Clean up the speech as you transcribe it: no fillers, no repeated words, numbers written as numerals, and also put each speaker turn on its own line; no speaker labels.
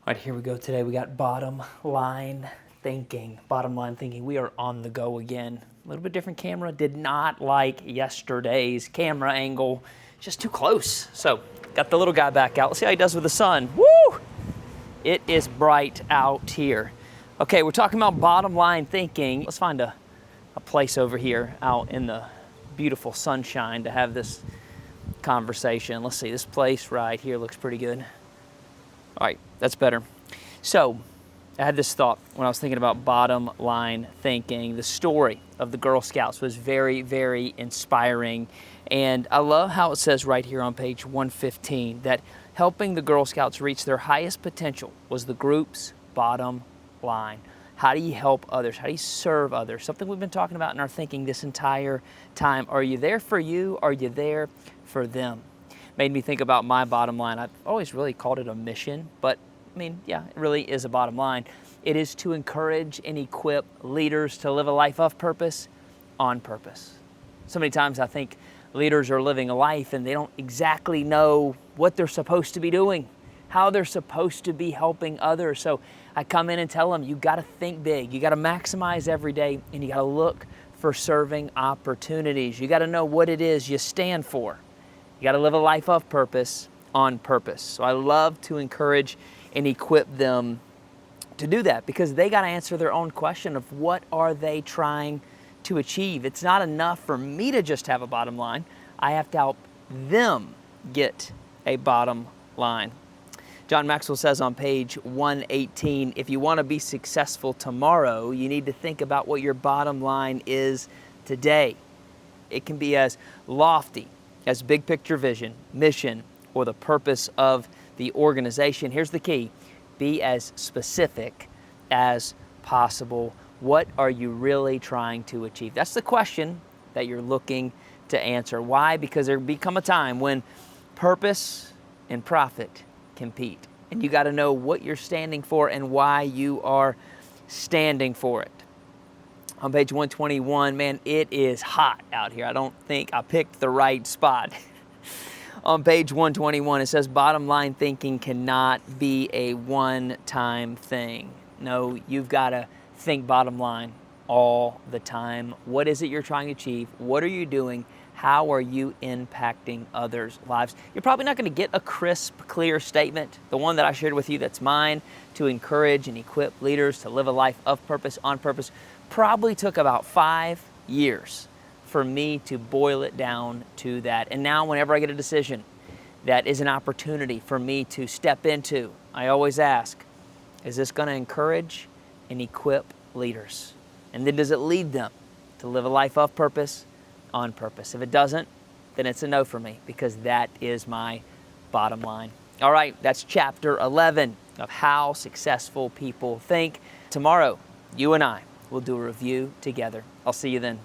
All right, here we go today. We got bottom line thinking. Bottom line thinking. We are on the go again. A little bit different camera. Did not like yesterday's camera angle. Just too close. So got the little guy back out. Let's see how he does with the sun. Woo! It is bright out here. Okay, we're talking about bottom line thinking. Let's find a place over here out in the beautiful sunshine to have this conversation. Let's see, this place right here looks pretty good. All right, that's better. So I had this thought when I was thinking about bottom line thinking. The story of the Girl Scouts was very, very inspiring. And I love how it says right here on page 115 that helping the Girl Scouts reach their highest potential was the group's bottom line. How do you help others? How do you serve others? Something we've been talking about in our thinking this entire time. Are you there for you? Are you there for them? Made me think about my bottom line. I've always really called it a mission, but I mean, yeah, it really is a bottom line. It is to encourage and equip leaders to live a life of purpose on purpose. So many times I think leaders are living a life and they don't exactly know what they're supposed to be doing, how they're supposed to be helping others. So I come in and tell them, you got to think big. You got to maximize every day, and you got to look for serving opportunities. You got to know what it is you stand for. You got to live a life of purpose on purpose. So I love to encourage and equip them to do that, because they got to answer their own question of what are they trying to achieve. It's not enough for me to just have a bottom line. I have to help them get a bottom line. John Maxwell says on page 118, if you want to be successful tomorrow, you need to think about what your bottom line is today. It can be as lofty as big picture vision, mission, or the purpose of the organization. Here's the key: be as specific as possible. What are you really trying to achieve? That's the question that you're looking to answer. Why? Because there become a time when purpose and profit compete. And you got to know what you're standing for and why you are standing for it. On page 121, man, it is hot out here. I don't think I picked the right spot. On page 121, it says bottom line thinking cannot be a one-time thing. No, you've got to think bottom line all the time. What is it you're trying to achieve? What are you doing? How are you impacting others' lives? You're probably not going to get a crisp, clear statement. The one that I shared with you that's mine, to encourage and equip leaders to live a life of purpose, on purpose, probably took about 5 years for me to boil it down to that. And now whenever I get a decision that is an opportunity for me to step into, I always ask, is this going to encourage and equip leaders? And then does it lead them to live a life of purpose, on purpose? If it doesn't, then it's a no for me, because that is my bottom line. All right, that's chapter 11 of How Successful People Think. Tomorrow, you and I will do a review together. I'll see you then.